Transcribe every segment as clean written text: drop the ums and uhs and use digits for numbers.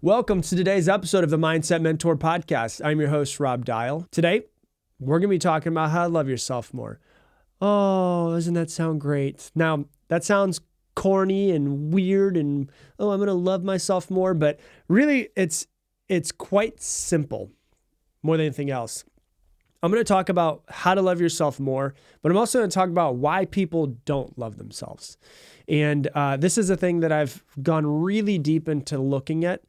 Welcome to today's episode of the Mindset Mentor Podcast. I'm your host, Rob Dial. Today, we're going to be talking about how to love yourself more. Oh, doesn't that sound great? Now, that sounds corny and weird and, I'm going to love myself more, but really it's quite simple more than anything else. I'm going to talk about how to love yourself more, but I'm also going to talk about why people don't love themselves. And this is a thing that I've gone really deep into looking at.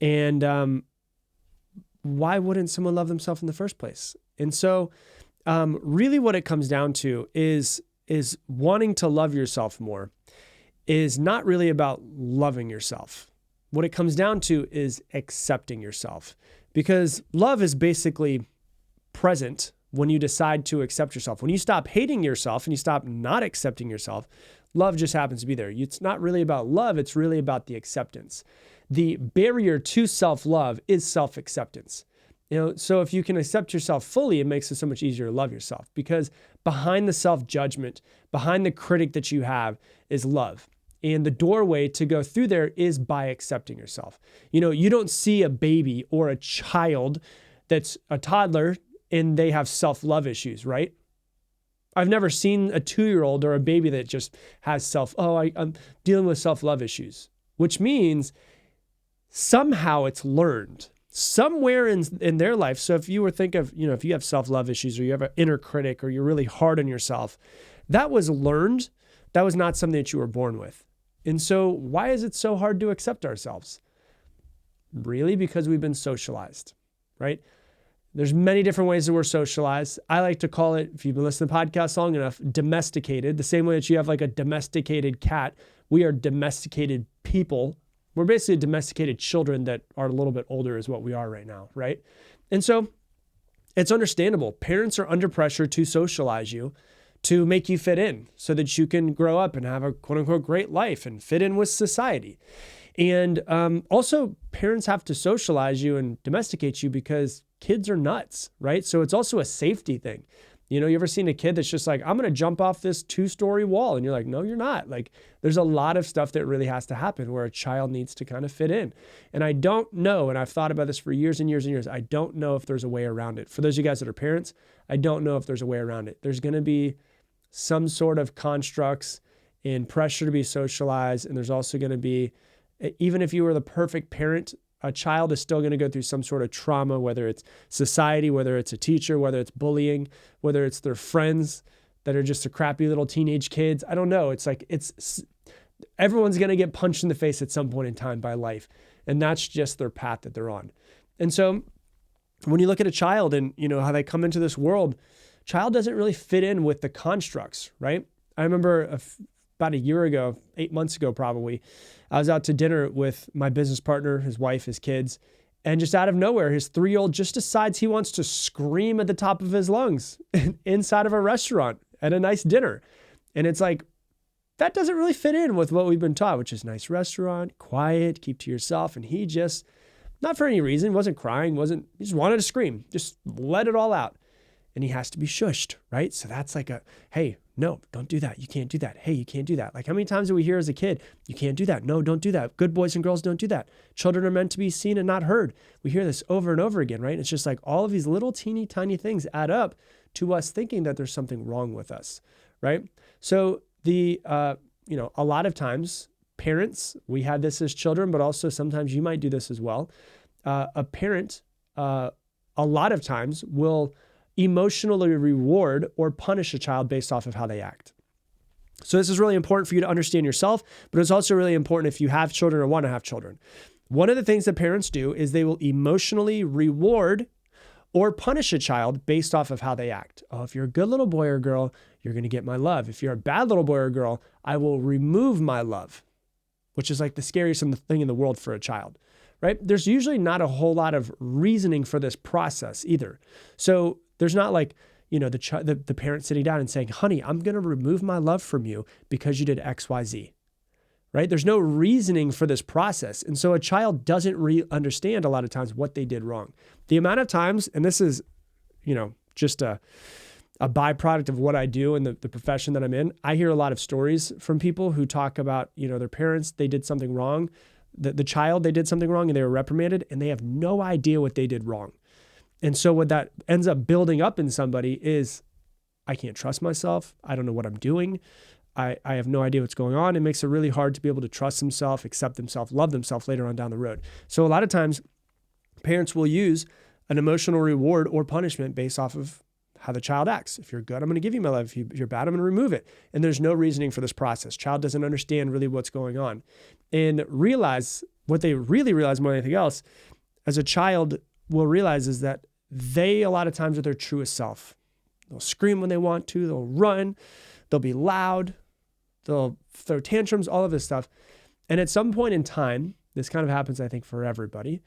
And why wouldn't someone love themselves in the first place? And so really what it comes down to is wanting to love yourself more is not really about loving yourself. What it comes down to is accepting yourself, because love is basically present when you decide to accept yourself. When you stop hating yourself and you stop not accepting yourself, love just happens to be there. It's not really about love. It's really about the acceptance. The barrier to self-love is self-acceptance. So if you can accept yourself fully, it makes it so much easier to love yourself, because behind the self-judgment, behind the critic that you have is love. And the doorway to go through there is by accepting yourself. You don't see a baby or a child that's a toddler and they have self-love issues, right? I've never seen a 2-year-old or a baby that just has I'm dealing with self-love issues, which means somehow it's learned somewhere in their life. So if you were if you have self-love issues or you have an inner critic or you're really hard on yourself, that was learned. That was not something that you were born with. And so why is it so hard to accept ourselves? Really, because we've been socialized, right? There's many different ways that we're socialized. I like to call it, if you've been listening to podcasts long enough, domesticated. The same way that you have like a domesticated cat, we are domesticated people. We're basically domesticated children that are a little bit older is what we are right now, right? And so it's understandable. Parents are under pressure to socialize you, to make you fit in so that you can grow up and have a quote unquote great life and fit in with society. And also parents have to socialize you and domesticate you because kids are nuts, right? So it's also a safety thing. You ever seen a kid that's just like, I'm going to jump off this 2-story wall. And you're like, no, you're not. Like, there's a lot of stuff that really has to happen where a child needs to kind of fit in. And I don't know, and I've thought about this for years and years and years, I don't know if there's a way around it. For those of you guys that are parents, I don't know if there's a way around it. There's going to be some sort of constructs and pressure to be socialized. And there's also going to be, even if you were the perfect parent, a child is still going to go through some sort of trauma, whether it's society, whether it's a teacher, whether it's bullying, whether it's their friends that are just a crappy little teenage kids. I don't know. It's like, everyone's going to get punched in the face at some point in time by life. And that's just their path that they're on. And so when you look at a child and how they come into this world, child doesn't really fit in with the constructs, right? I remember about a year ago, 8 months ago, probably, I was out to dinner with my business partner, his wife, his kids, and just out of nowhere, his 3-year-old just decides he wants to scream at the top of his lungs inside of a restaurant at a nice dinner. And it's like, that doesn't really fit in with what we've been taught, which is nice restaurant, quiet, keep to yourself. And he just, not for any reason, wasn't crying, he just wanted to scream, just let it all out. And he has to be shushed, right? So that's like hey, no, don't do that. You can't do that. Hey, you can't do that. Like, how many times do we hear as a kid, you can't do that. No, don't do that. Good boys and girls don't do that. Children are meant to be seen and not heard. We hear this over and over again, right? It's just like all of these little teeny tiny things add up to us thinking that there's something wrong with us, right? So a lot of times parents, we had this as children, but also sometimes you might do this as well. A parent, a lot of times will emotionally reward or punish a child based off of how they act. So this is really important for you to understand yourself, but it's also really important if you have children or want to have children. One of the things that parents do is they will emotionally reward or punish a child based off of how they act. Oh, if you're a good little boy or girl, you're going to get my love. If you're a bad little boy or girl, I will remove my love, which is like the scariest thing in the world for a child, right? There's usually not a whole lot of reasoning for this process either. So there's not like, the parent sitting down and saying, honey, I'm going to remove my love from you because you did X, Y, Z, right? There's no reasoning for this process. And so a child doesn't understand a lot of times what they did wrong. The amount of times, and this is, just a byproduct of what I do and the profession that I'm in, I hear a lot of stories from people who talk about, their parents, they did something wrong. the child, they did something wrong and they were reprimanded and they have no idea what they did wrong. And so what that ends up building up in somebody is, I can't trust myself. I don't know what I'm doing. I have no idea what's going on. It makes it really hard to be able to trust themselves, accept themselves, love themselves later on down the road. So a lot of times parents will use an emotional reward or punishment based off of how the child acts. If you're good, I'm going to give you my love. If you're bad, I'm going to remove it. And there's no reasoning for this process. Child doesn't understand really what's going on. And realize what they really realize more than anything else, as a child will realize, is that they a lot of times are their truest self. They'll scream when they want to, they'll run, they'll be loud, they'll throw tantrums, all of this stuff. And at some point in time, this kind of happens, I think, for everybody,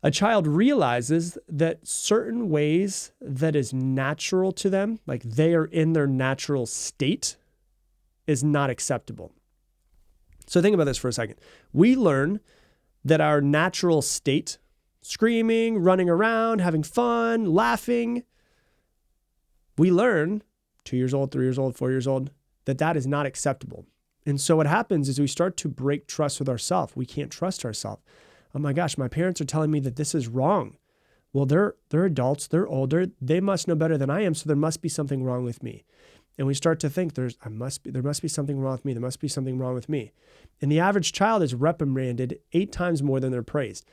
a child realizes that certain ways that is natural to them, like they are in their natural state, is not acceptable. So think about this for a second. We learn that our natural state, screaming, running around, having fun, laughing, we learn 2 years old, 3 years old, 4 years old, that is not acceptable. And so what happens is we start to break trust with ourselves. We can't trust ourselves. Oh my gosh, my parents are telling me that this is wrong. Well, they're adults, they're older, they must know better than I am, so there must be something wrong with me. And we start to think there must be something wrong with me. There must be something wrong with me. And the average child is reprimanded 8 times more than they're praised.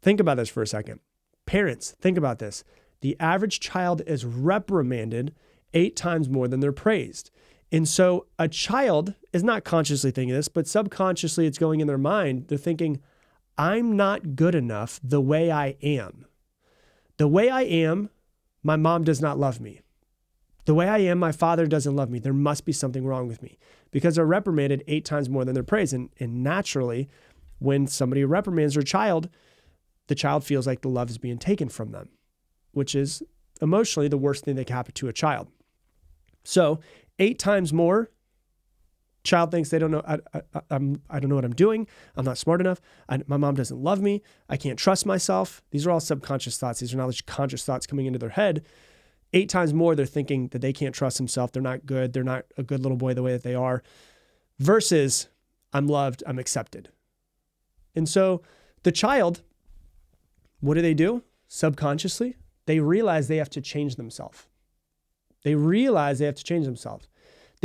Think about this for a second. Parents, think about this. The average child is reprimanded 8 times more than they're praised. And so a child is not consciously thinking this, but subconsciously it's going in their mind. They're thinking, I'm not good enough the way I am. The way I am, my mom does not love me. The way I am, my father doesn't love me. There must be something wrong with me, because they're reprimanded 8 times more than they're praised. And naturally, when somebody reprimands their child, the child feels like the love is being taken from them, which is emotionally the worst thing that can happen to a child. So 8 times more, child thinks they don't know, I don't know what I'm doing. I'm not smart enough. My mom doesn't love me. I can't trust myself. These are all subconscious thoughts. These are not just conscious thoughts coming into their head. 8 times more, they're thinking that they can't trust themselves. They're not good. They're not a good little boy the way that they are, versus I'm loved, I'm accepted. And so the child, what do? Subconsciously, they realize they have to change themselves. They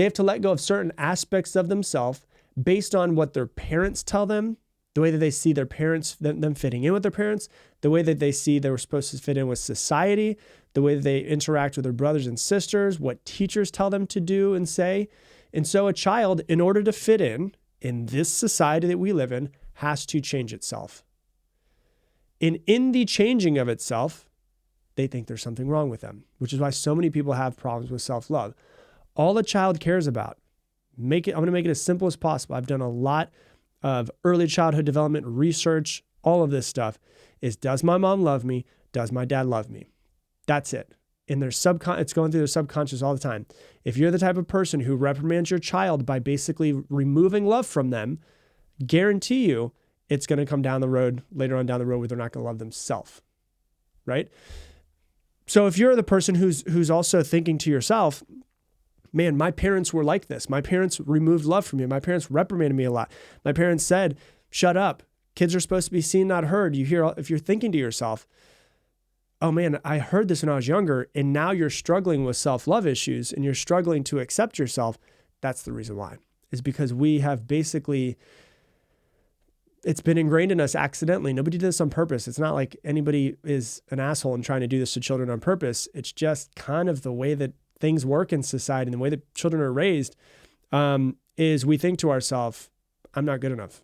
have to let go of certain aspects of themselves based on what their parents tell them, the way that they see their parents, them fitting in with their parents, the way that they see they were supposed to fit in with society, the way that they interact with their brothers and sisters, what teachers tell them to do and say. And so a child, in order to fit in this society that we live in, has to change itself. And in the changing of itself, they think there's something wrong with them, which is why so many people have problems with self-love. All a child cares about, I'm going to make it as simple as possible. I've done a lot of early childhood development research, all of this stuff, is does my mom love me? Does my dad love me? That's it. And it's going through their subconscious all the time. If you're the type of person who reprimands your child by basically removing love from them, guarantee you it's going to come down the road, later on down the road, where they're not going to love themselves, right? So if you're the person who's also thinking to yourself, man, my parents were like this. My parents removed love from me. My parents reprimanded me a lot. My parents said, shut up. Kids are supposed to be seen, not heard. If you're thinking to yourself, oh man, I heard this when I was younger, and now you're struggling with self-love issues and you're struggling to accept yourself, that's the reason why. Is because we have basically, it's been ingrained in us accidentally. Nobody did this on purpose. It's not like anybody is an asshole and trying to do this to children on purpose. It's just kind of the way that things work in society and the way that children are raised, is we think to ourselves, I'm not good enough.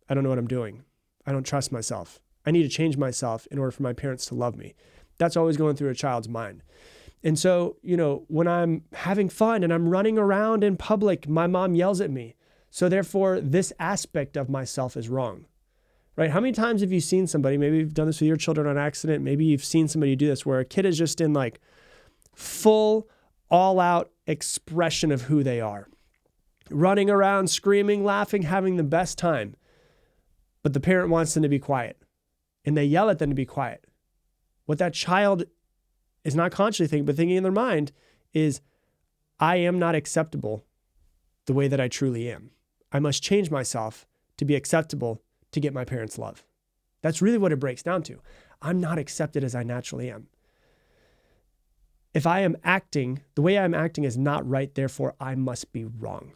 I don't know what I'm doing. I don't trust myself. I need to change myself in order for my parents to love me. That's always going through a child's mind. And so, when I'm having fun and I'm running around in public, my mom yells at me. So therefore, this aspect of myself is wrong, right? How many times have you seen somebody, maybe you've done this with your children on accident, maybe you've seen somebody do this, where a kid is just in like full, all-out expression of who they are, running around, screaming, laughing, having the best time, but the parent wants them to be quiet, and they yell at them to be quiet. What that child is not consciously thinking, but thinking in their mind is, I am not acceptable the way that I truly am. I must change myself to be acceptable to get my parents' love. That's really what it breaks down to. I'm not accepted as I naturally am. If I am acting, the way I'm acting is not right, therefore I must be wrong.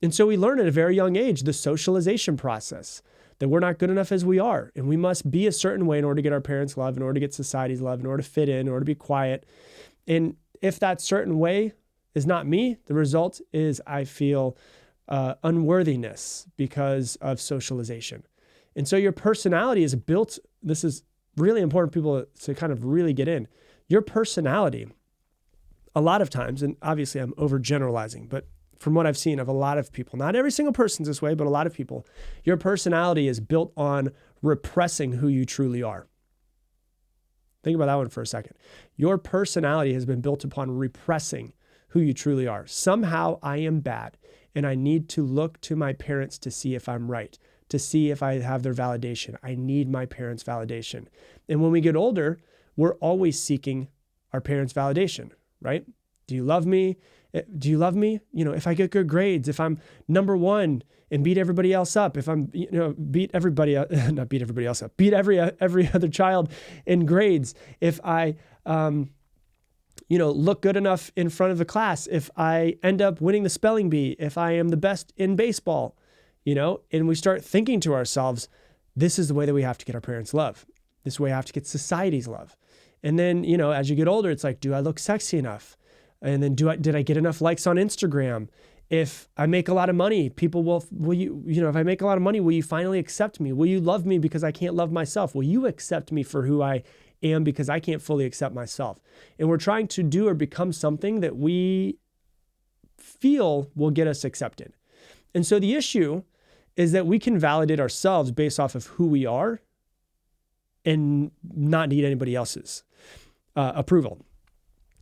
And so we learn at a very young age the socialization process, that we're not good enough as we are, and we must be a certain way in order to get our parents' love, in order to get society's love, in order to fit in order to be quiet. And if that certain way is not me, the result is I feel unworthiness because of socialization. And so your personality is built, this is really important for people to kind of really get in. Your personality, a lot of times, and obviously I'm overgeneralizing, but from what I've seen of a lot of people, not every single person's this way, but a lot of people, your personality is built on repressing who you truly are. Think about that one for a second. Your personality has been built upon repressing who you truly are. Somehow I am bad, and I need to look to my parents to see if I'm right, to see if I have their validation. I need my parents' validation. And when we get older, we're always seeking our parents' validation, right? Do you love me? Do you love me? If I get good grades, if I'm number one and beat everybody else up, if I'm, beat everybody, not beat everybody else up, beat every other child in grades, if I, look good enough in front of the class, if I end up winning the spelling bee, if I am the best in baseball, and we start thinking to ourselves, this is the way that we have to get our parents' love. This way I have to get society's love. And then, as you get older, it's like, do I look sexy enough? And then did I get enough likes on Instagram? If I make a lot of money, people will you, if I make a lot of money, will you finally accept me? Will you love me because I can't love myself? Will you accept me for who I am because I can't fully accept myself? And we're trying to do or become something that we feel will get us accepted. And so the issue is that we can validate ourselves based off of who we are and not need anybody else's approval.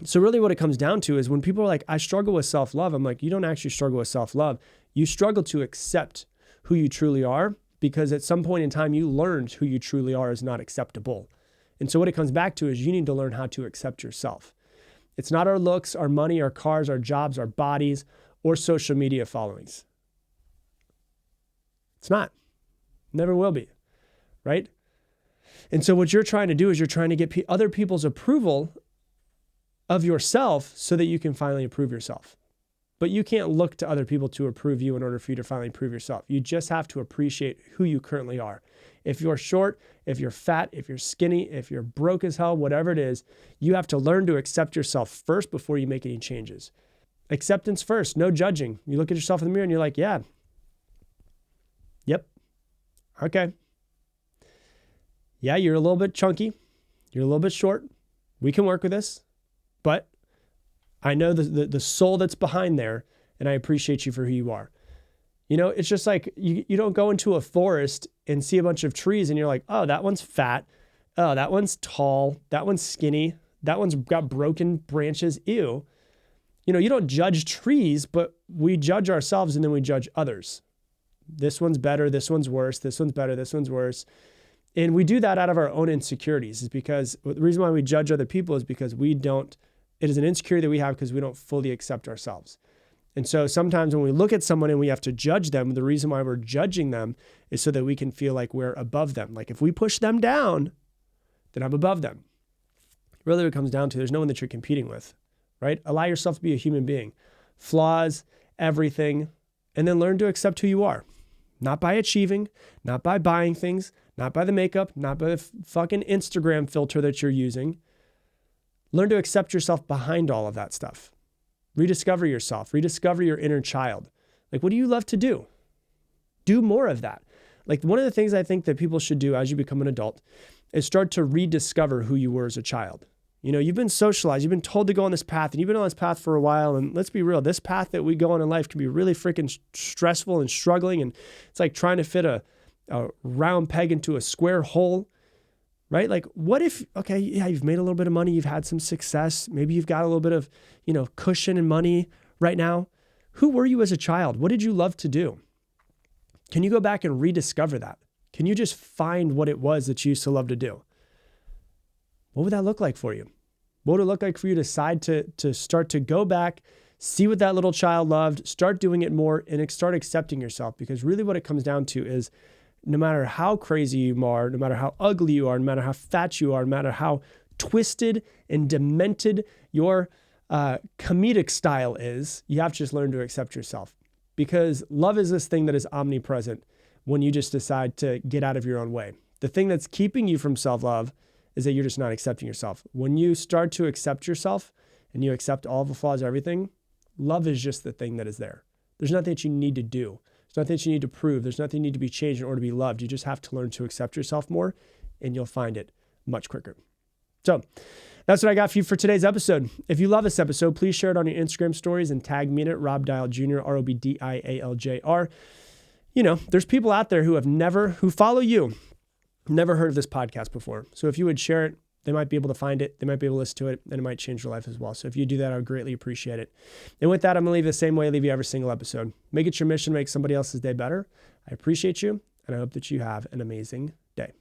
So really what it comes down to is when people are like, I struggle with self-love, I'm like, you don't actually struggle with self-love. You struggle to accept who you truly are because at some point in time, you learned who you truly are is not acceptable. And so what it comes back to is you need to learn how to accept yourself. It's not our looks, our money, our cars, our jobs, our bodies, or social media followings. It's not. Never will be, right? And so what you're trying to do is you're trying to get other people's approval of yourself so that you can finally approve yourself. But you can't look to other people to approve you in order for you to finally approve yourself. You just have to appreciate who you currently are. If you're short, if you're fat, if you're skinny, if you're broke as hell, whatever it is, you have to learn to accept yourself first before you make any changes. Acceptance first, no judging. You look at yourself in the mirror and you're like, yeah, yep, okay. Yeah, you're a little bit chunky. You're a little bit short. We can work with this. But I know the soul that's behind there, and I appreciate you for who you are. It's just like you don't go into a forest and see a bunch of trees and you're like, oh, that one's fat. Oh, that one's tall. That one's skinny. That one's got broken branches. Ew. You don't judge trees, but we judge ourselves and then we judge others. This one's better. This one's worse. This one's better. This one's worse. And we do that out of our own insecurities. Is because the reason why we judge other people is because it is an insecurity that we have because we don't fully accept ourselves. And so sometimes when we look at someone and we have to judge them, the reason why we're judging them is so that we can feel like we're above them. Like if we push them down, then I'm above them. Really what it comes down to, there's no one that you're competing with, right? Allow yourself to be a human being. Flaws, everything, and then learn to accept who you are. Not by achieving, not by buying things, not by the makeup, not by the fucking Instagram filter that you're using. Learn to accept yourself behind all of that stuff. Rediscover yourself. Rediscover your inner child. Like, what do you love to do? Do more of that. Like, one of the things I think that people should do as you become an adult is start to rediscover who you were as a child. You've been socialized. You've been told to go on this path, and you've been on this path for a while. And let's be real, this path that we go on in life can be really freaking stressful and struggling. And it's like trying to fit a round peg into a square hole. Right? Like what if, okay, yeah, you've made a little bit of money, you've had some success, maybe you've got a little bit of, cushion and money right now. Who were you as a child? What did you love to do? Can you go back and rediscover that? Can you just find what it was that you used to love to do? What would that look like for you? What would it look like for you to decide to start to go back, See what that little child loved, start doing it more, and start accepting yourself. Because really what it comes down to is no matter how crazy you are, no matter how ugly you are, no matter how fat you are, no matter how twisted and demented your comedic style is, you have to just learn to accept yourself. Because love is this thing that is omnipresent when you just decide to get out of your own way. The thing that's keeping you from self-love is that you're just not accepting yourself. When you start to accept yourself and you accept all the flaws, everything, love is just the thing that is there. There's nothing that you need to do. There's nothing that you need to prove. There's nothing you need to be changed in order to be loved. You just have to learn to accept yourself more, and you'll find it much quicker. So that's what I got for you for today's episode. If you love this episode, please share it on your Instagram stories and tag me in it, Rob Dial Jr., ROBDIALJR. There's people out there who follow you, never heard of this podcast before. So if you would share it, they might be able to find it. They might be able to listen to it, and it might change their life as well. So if you do that, I would greatly appreciate it. And with that, I'm going to leave the same way I leave you every single episode. Make it your mission to make somebody else's day better. I appreciate you, and I hope that you have an amazing day.